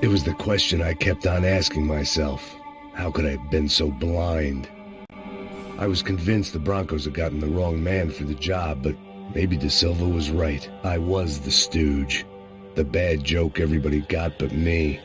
It was the question I kept on asking myself. How could I have been so blind? I was convinced the Broncos had gotten the wrong man for the job, but maybe De Silva was right. I was the stooge. The bad joke everybody got but me.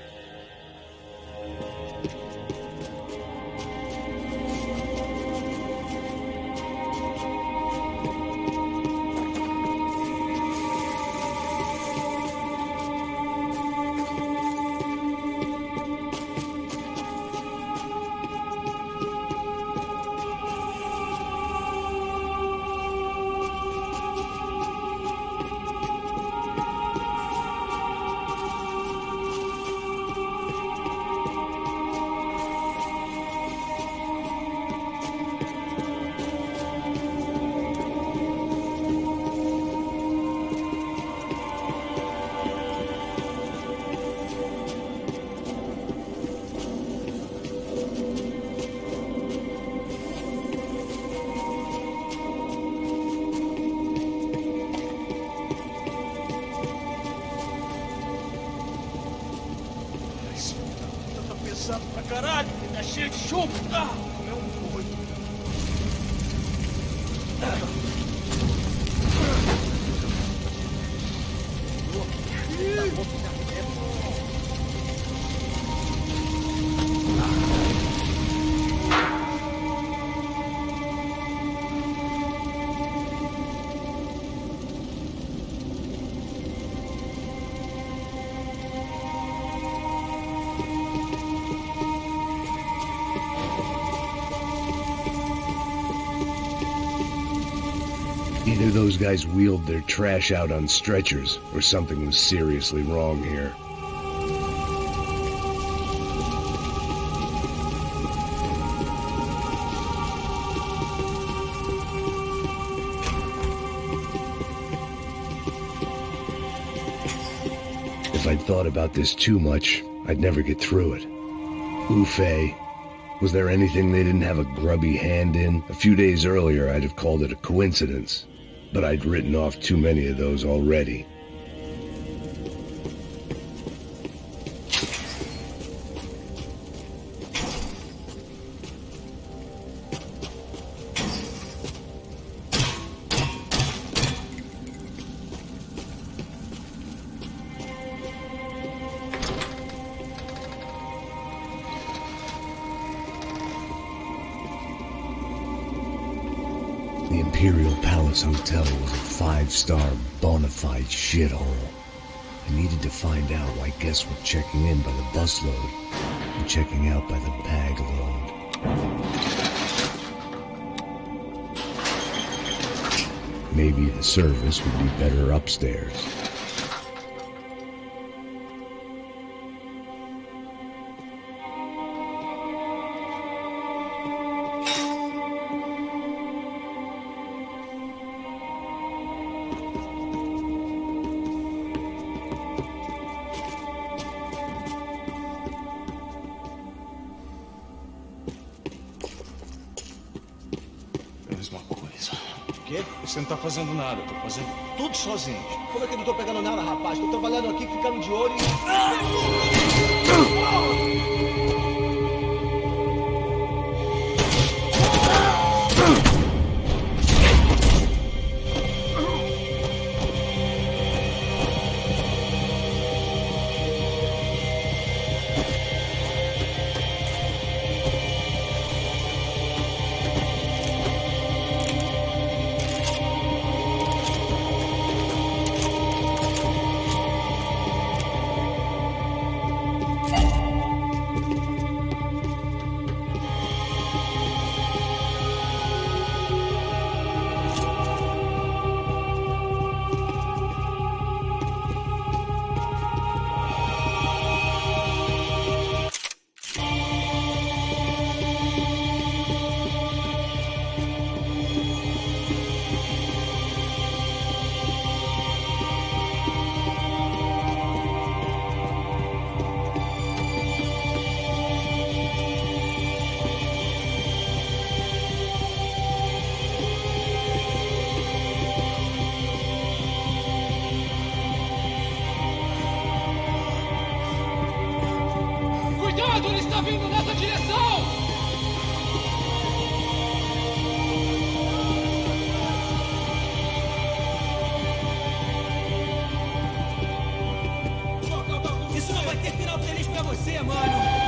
Pra caralho, tá cheio de chumbo. Ah, meu doido. Either those guys wheeled their trash out on stretchers, or something was seriously wrong here. If I'd thought about this too much, I'd never get through it. Oofay. Was there anything they didn't have a grubby hand in? A few days earlier, I'd have called it a coincidence. But I'd written off too many of those already. The Imperial Palace Hotel was a five-star, bona fide shithole. I needed to find out why guests were checking in by the busload and checking out by the bag load. Maybe the service would be better upstairs. Você não tá fazendo nada, eu tô fazendo tudo sozinho. Como é que eu não tô pegando nada, rapaz? Tô trabalhando aqui, ficando de olho e... Cuidado, ele está vindo nessa direção! Isso não vai ter final feliz pra você, mano!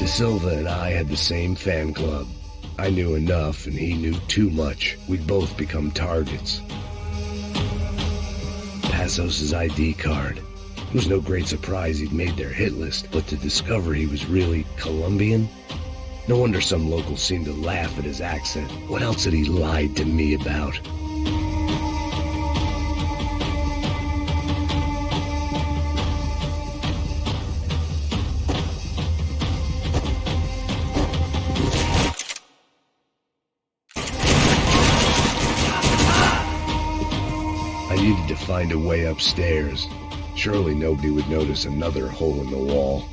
De Silva and I had the same fan club. I knew enough and he knew too much. We'd both become targets. Passos' ID card. It was no great surprise he'd made their hit list, but to discover he was really Colombian? No wonder some locals seemed to laugh at his accent. What else had he lied to me about? I needed to find a way upstairs. Surely nobody would notice another hole in the wall.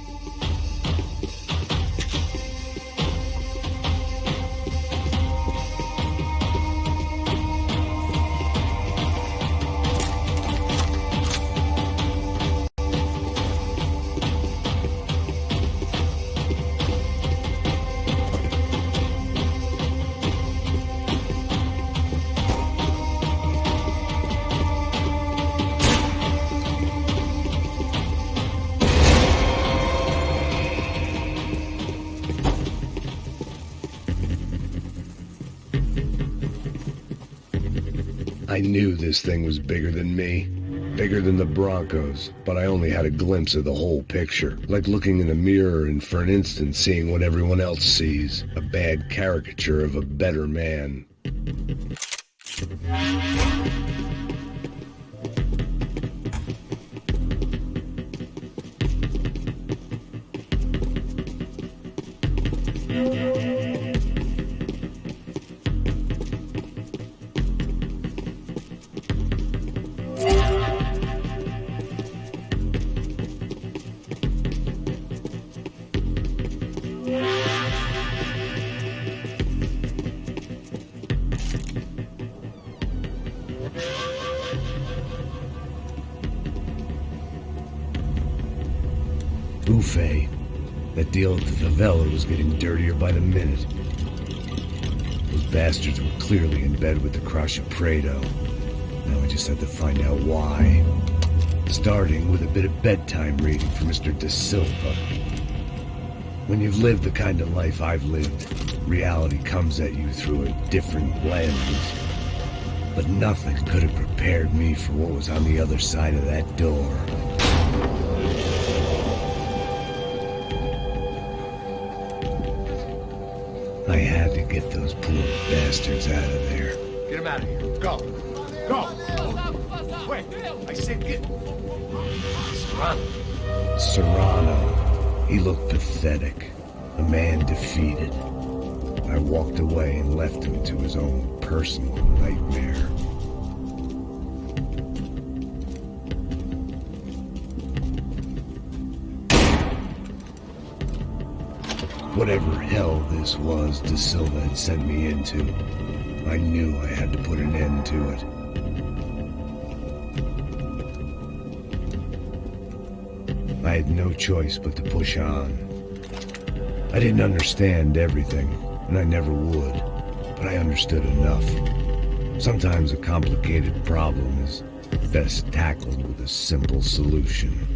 I knew this thing was bigger than me, bigger than the Broncos, but I only had a glimpse of the whole picture, like looking in a mirror and for an instant seeing what everyone else sees, a bad caricature of a better man. Buffet. That deal at the favela was getting dirtier by the minute. Those bastards were clearly in bed with the Crusher Prado. Now I just had to find out why. Starting with a bit of bedtime reading for Mr. De Silva. When you've lived the kind of life I've lived, reality comes at you through a different lens. But nothing could have prepared me for what was on the other side of that door. I had to get those poor bastards out of there. Get him out of here. Go. Go. Wait. I said get... Serrano. He looked pathetic. A man defeated. I walked away and left him to his own personal nightmare. Whatever hell this was De Silva had sent me into, I knew I had to put an end to it. I had no choice but to push on. I didn't understand everything, and I never would, but I understood enough. Sometimes a complicated problem is best tackled with a simple solution.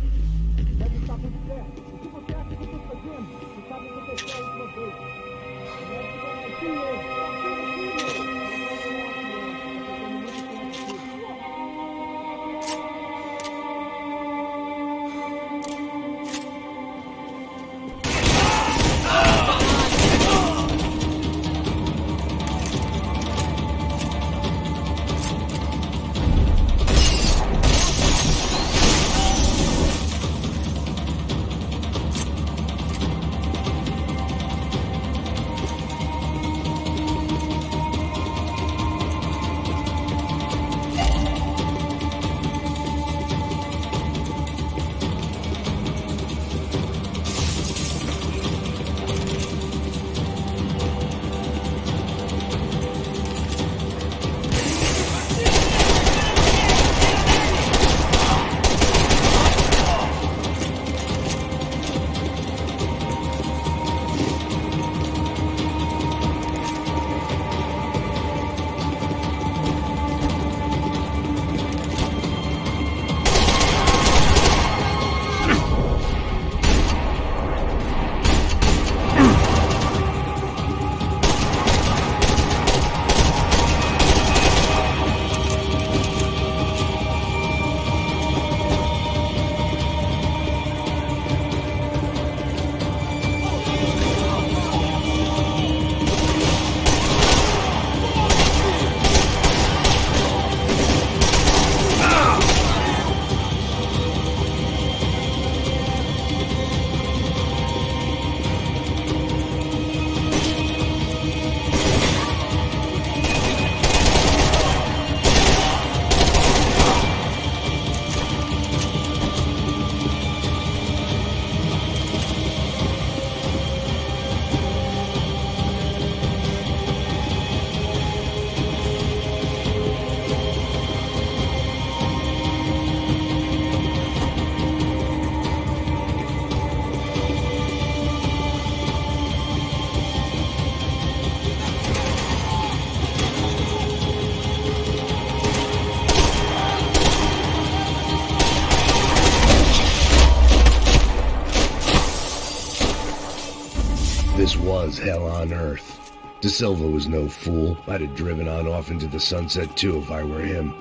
This was hell on earth. De Silva was no fool. I'd have driven on off into the sunset too if I were him.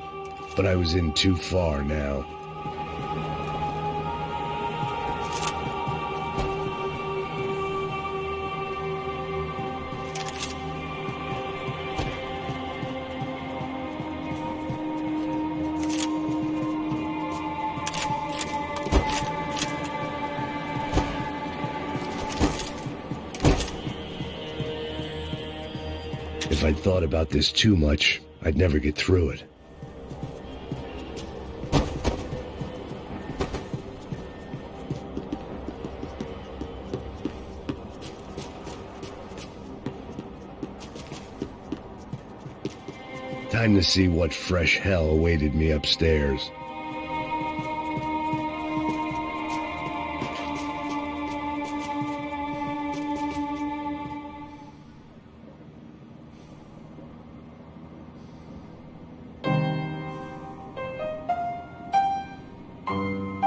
But I was in too far now. If I'd thought about this too much, I'd never get through it. Time to see what fresh hell awaited me upstairs.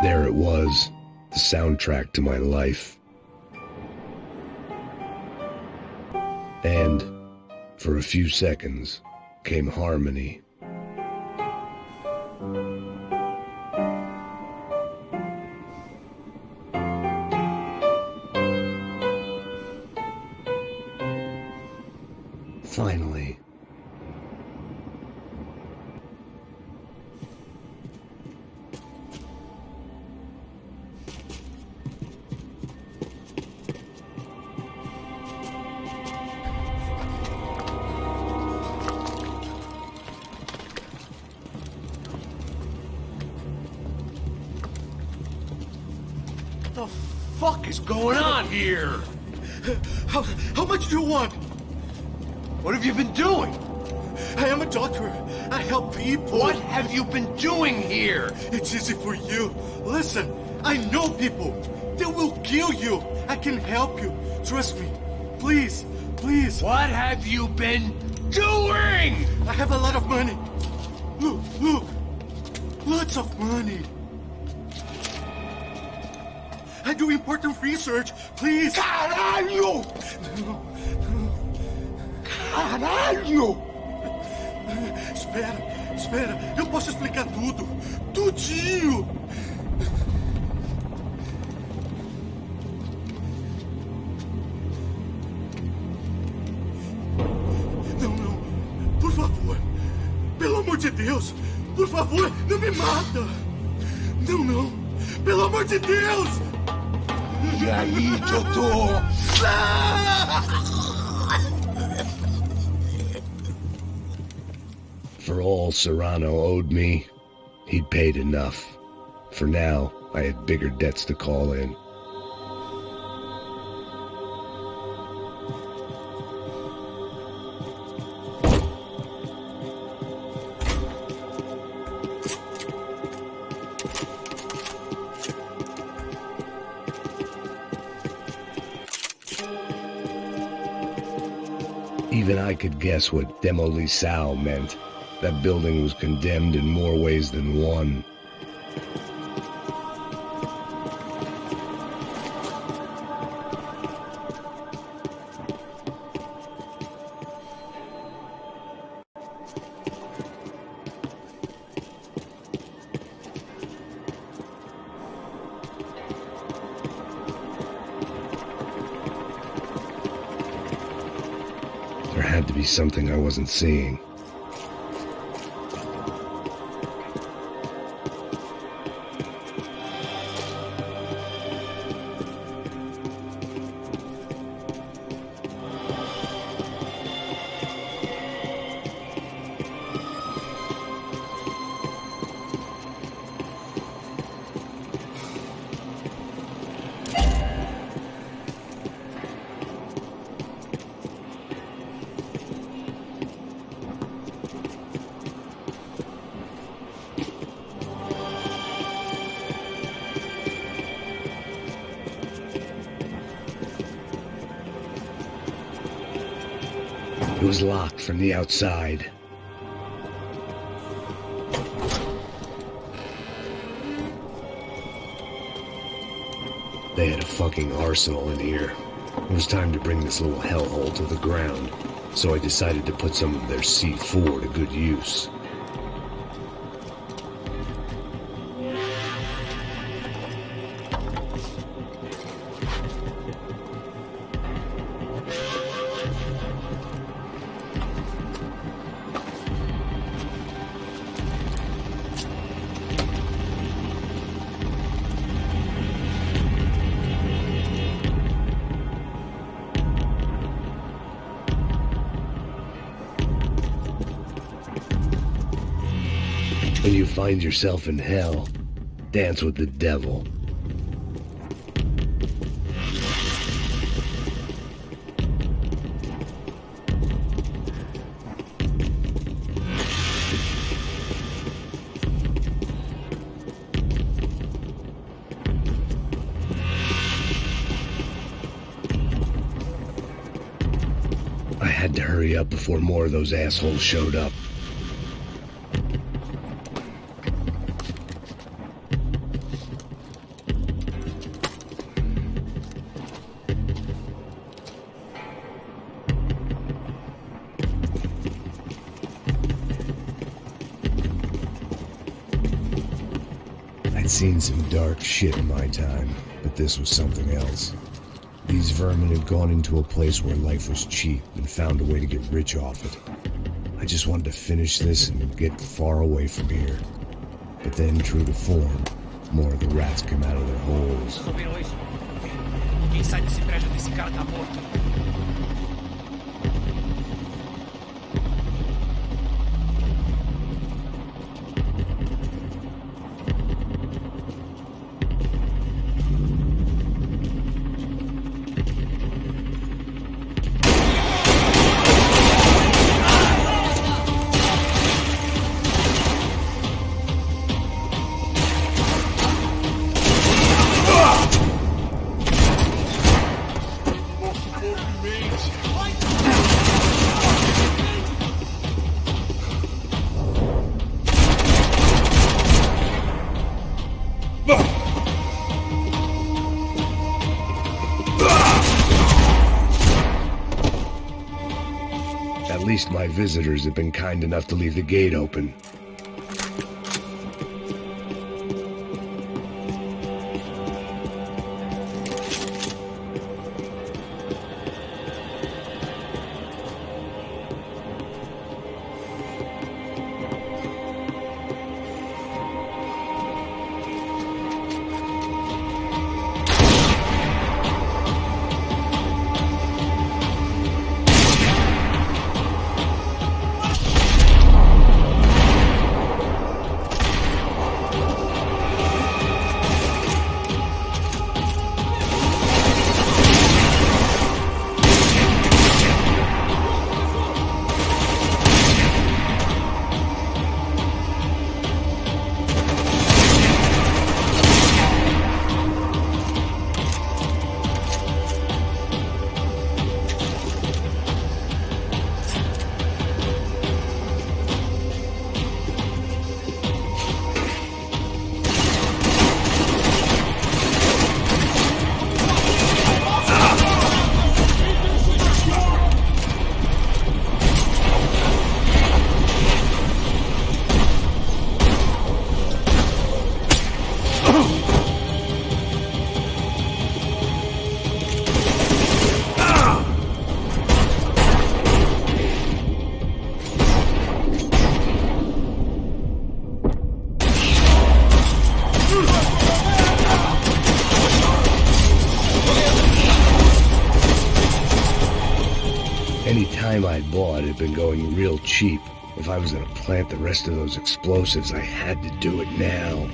There it was, the soundtrack to my life. And, for a few seconds, came harmony. Finally. What the fuck is going on here? How much do you want? What have you been doing? I am a doctor. I help people. What have you been doing here? It's easy for you. Listen, I know people. They will kill you. I can help you. Trust me. Please, please. What have you been doing? I have a lot of money. Look, look. Lots of money. I do important research. Please. Caralho! Caralho! Espera. Eu posso explicar tudo. Tudinho. Não. Por favor. Pelo amor de Deus. Por favor, não me mata. Não. Pelo amor de Deus. E aí, doutor? For all Serrano owed me, he'd paid enough. For now, I had bigger debts to call in. Even I could guess what demolição meant. That building was condemned in more ways than one. There had to be something I wasn't seeing. It was locked from the outside. They had a fucking arsenal in here. It was time to bring this little hellhole to the ground, so I decided to put some of their C4 to good use. When you find yourself in hell, dance with the devil. I had to hurry up before more of those assholes showed up. I'd seen some dark shit in my time, but this was something else. These vermin had gone into a place where life was cheap and found a way to get rich off it. I just wanted to finish this and get far away from here. But then, true to form, more of the rats come out of their holes. Resolveram isso? Quem sai desse prédio desse cara tá morto. At least my visitors have been kind enough to leave the gate open. Any time I'd bought had been going real cheap. If I was gonna plant the rest of those explosives, I had to do it now.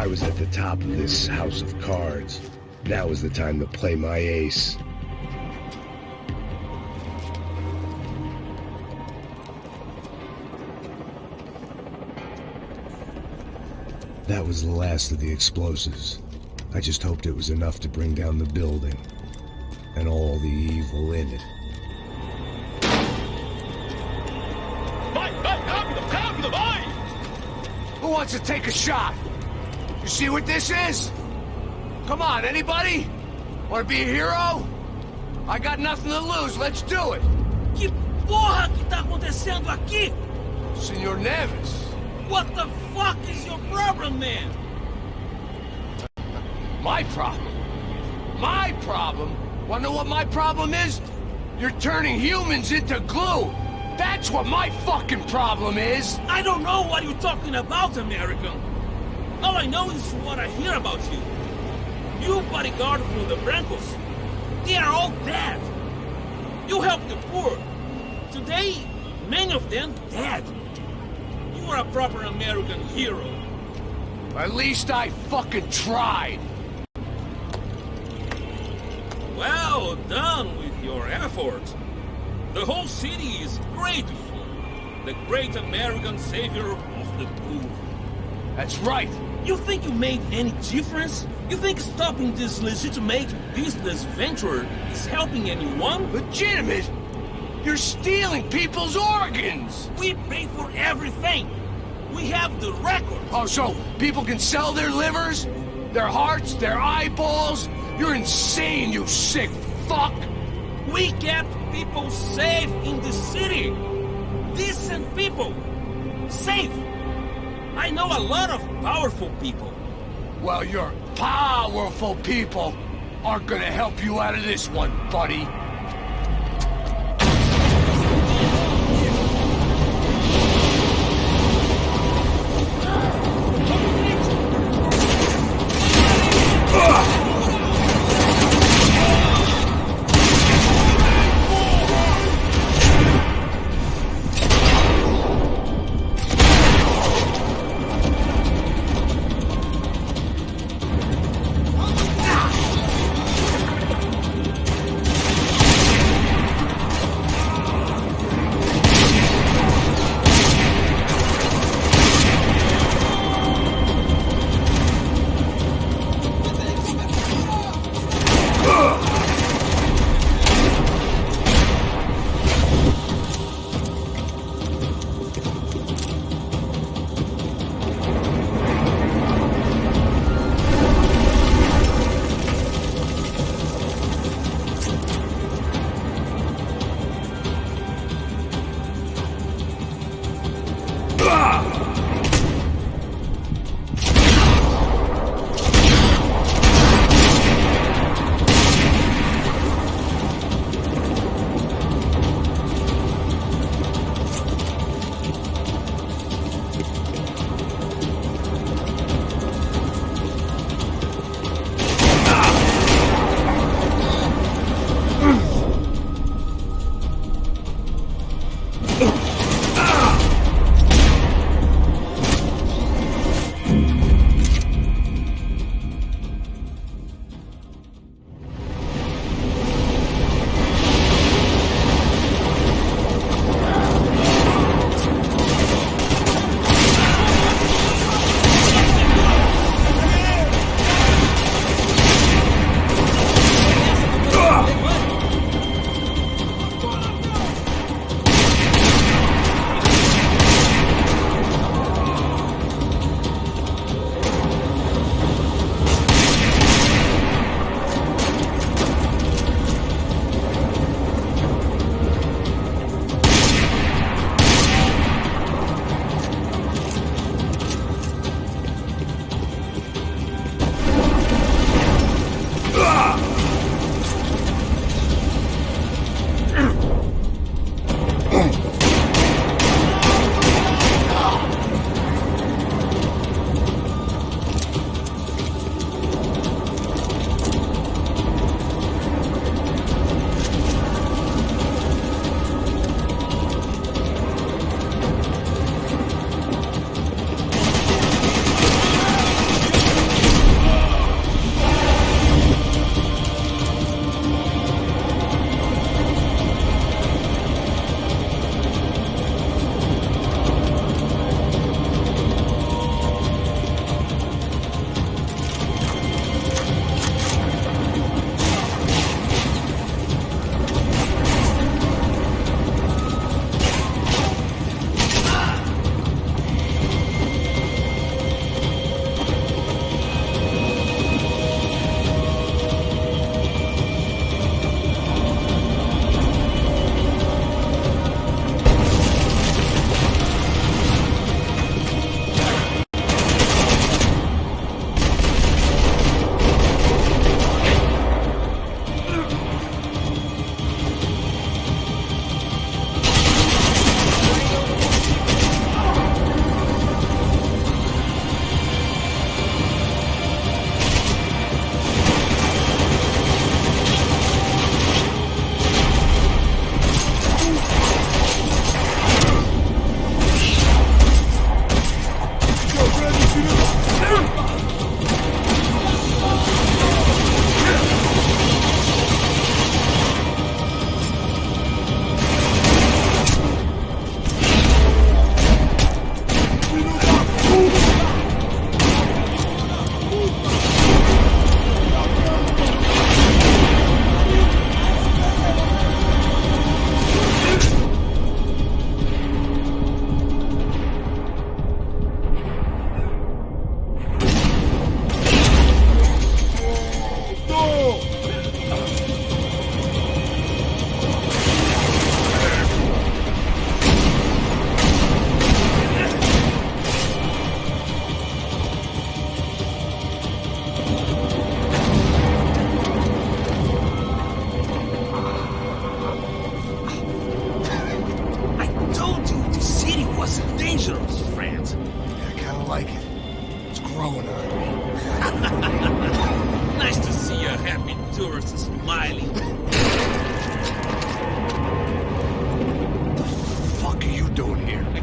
I was at the top of this house of cards. Now is the time to play my ace. That was the last of the explosives. I just hoped it was enough to bring down the building. And all the evil in it. Who wants to take a shot? You see what this is? Come on, anybody? Want to be a hero? I got nothing to lose, let's do it! Que porra que tá acontecendo aqui? Senor Neves. What the fuck is your problem, man? My problem? My problem? Wanna know what my problem is? You're turning humans into glue! That's what my fucking problem is! I don't know what you're talking about, American. All I know is what I hear about you. You bodyguard from the Brancos. They are all dead. You help the poor. Today, many of them dead. You are a proper American hero. At least I fucking tried. Well done with your effort. The whole city is grateful. The great American savior of the poor. That's right. You think you made any difference? You think stopping this legitimate business venture is helping anyone? Legitimate? You're stealing people's organs! We pay for everything. We have the record. Oh, so people can sell their livers? Their hearts? Their eyeballs? You're insane, you sick fuck! We kept people safe in the city. Decent people. Safe. I know a lot of powerful people. Well, your powerful people aren't gonna help you out of this one, buddy.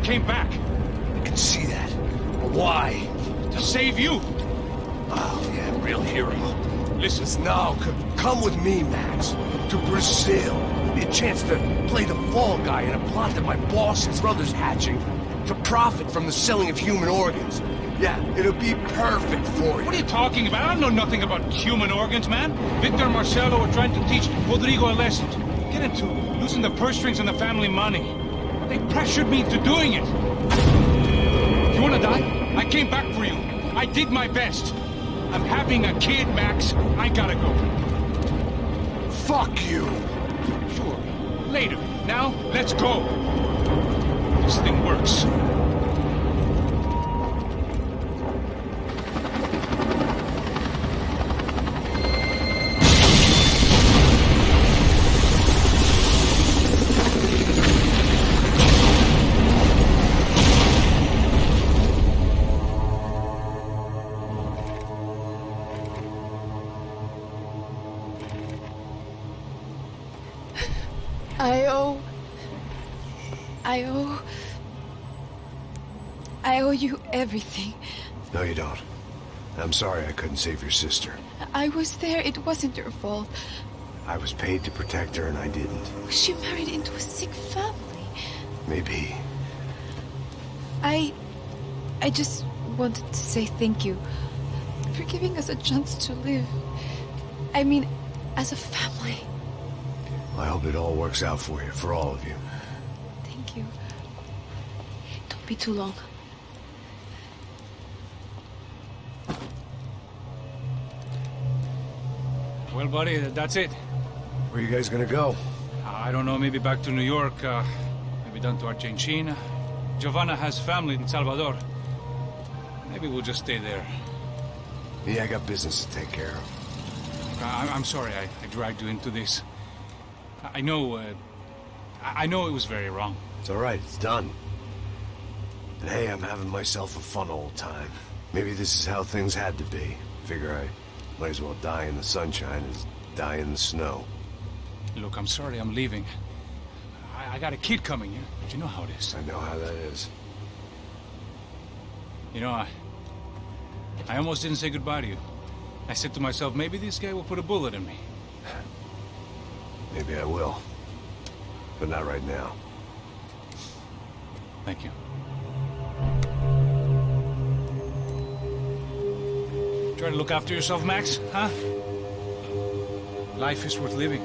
came back. I can see that. But why? To save you. Oh, yeah, real hero. Listen, now, come with me, Max. To Brazil. Be a chance to play the fall guy in a plot that my boss's brother's hatching to profit from the selling of human organs. Yeah, it'll be perfect for you. What are you talking about? I know nothing about human organs, man. Victor and Marcelo are trying to teach Rodrigo a lesson. Get into losing the purse strings and the family money. They pressured me into doing it. You wanna die? I came back for you. I did my best. I'm having a kid, Max. I gotta go. Fuck you. Sure. Later. Now, let's go. This thing works. I owe you everything. No, you don't. I'm sorry I couldn't save your sister. I was there. It wasn't your fault. I was paid to protect her and I didn't. She married into a sick family. Maybe. I just wanted to say thank you for giving us a chance to live. I mean, as a family. I hope it all works out for you, for all of you. Thank you. Don't be too long. Well, buddy, that's it. Where are you guys gonna go? I don't know, maybe back to New York, maybe down to Argentina. Giovanna has family in Salvador. Maybe we'll just stay there. Yeah, I got business to take care of. I'm sorry I dragged you into this. I know it was very wrong. It's all right, it's done. And hey, I'm having myself a fun old time. Maybe this is how things had to be. Figure I might as well die in the sunshine as die in the snow. Look, I'm sorry I'm leaving. I got a kid coming, you know how it is. I know how that is. You know, I almost didn't say goodbye to you. I said to myself, maybe this guy will put a bullet in me. Maybe I will. But not right now. Thank you. Try to look after yourself, Max, huh? Life is worth living.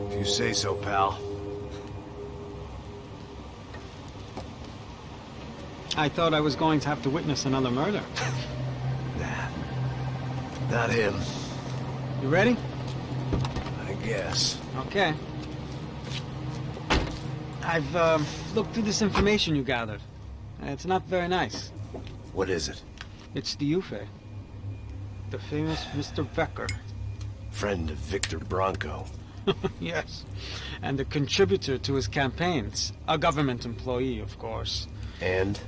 If you say so, pal. I thought I was going to have to witness another murder. Nah. Not him. You ready? I guess. Okay. I've looked through this information you gathered. It's not very nice. What is it? It's the Ufe. The famous Mr. Becker. Friend of Victor Bronco. Yes. And a contributor to his campaigns. A government employee, of course. And?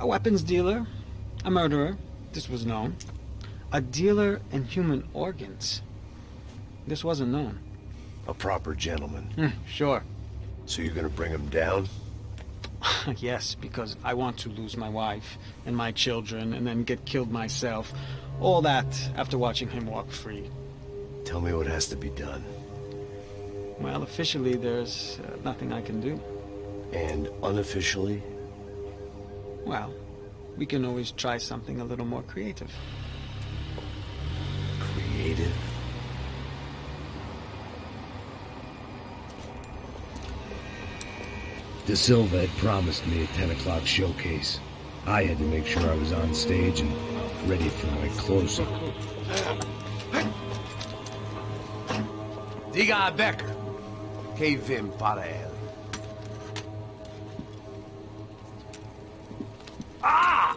A weapons dealer. A murderer. This was known. A dealer in human organs. This wasn't known. A proper gentleman. Sure. So you're gonna bring him down? Yes, because I want to lose my wife and my children and then get killed myself. All that after watching him walk free. Tell me what has to be done. Well, officially there's nothing I can do. And unofficially? Well, we can always try something a little more creative. Creative? De Silva had promised me a 10 o'clock showcase. I had to make sure I was on stage and ready for my close-up. Diga a Becker. Que vim para ele. Ah!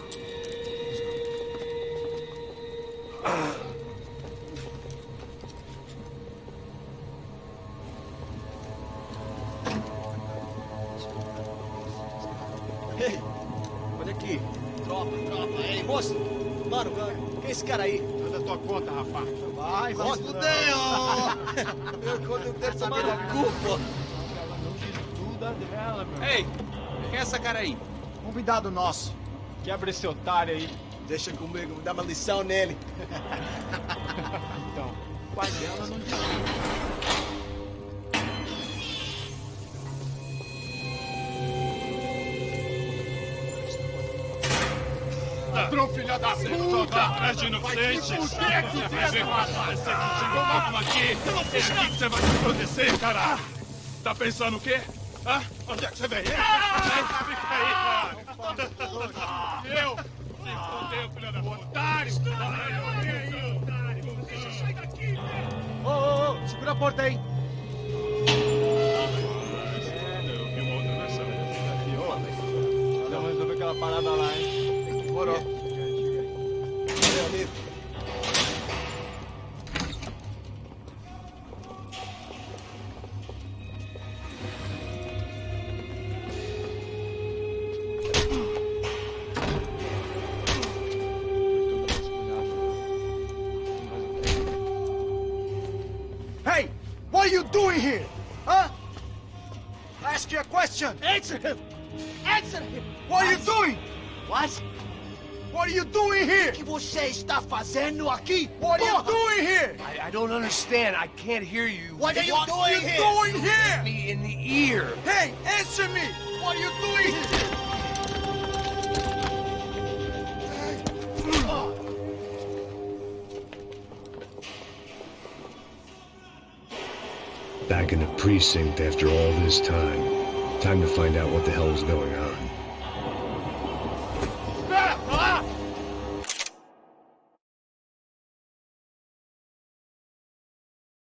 Ei, olha aqui. Tropa. Ei, moço. Mano, quem é esse cara aí? Manda tua conta, rapaz. Vai se fuder, ó. Meu conta deve saber a culpa. Ei, quem é essa cara aí? Convidado nosso. Quebra esse otário aí. Deixa comigo, me dá uma lição nele. Então, o pai dela não diz. Ladrão, filha da puta! Atrás de inocentes! Vai ver quanto você chegou mal aqui! É aqui que você vai se proteger, caralho! Tá pensando o quê? Hã? Onde é que você veio? Fica aí, cara! Eu? Se fodeu, filha da puta! Otário! Deixa eu sair daqui! Ô, segura a porta aí. Eu vi uma outra versão. Vamos resolver aquela parada lá, hein? Demorou. Valeu, amigo. Hey, what are you doing here? Huh? I ask you a question. Answer him. Answer him. What are you doing? What? What are you doing here? O que você está fazendo aqui? What are you doing here? I don't understand. I can't hear you. What are you doing here? Doing here? Me in the ear. Hey, answer me. What are you doing here? Back in the precinct after all this time. Time to find out what the hell was going on.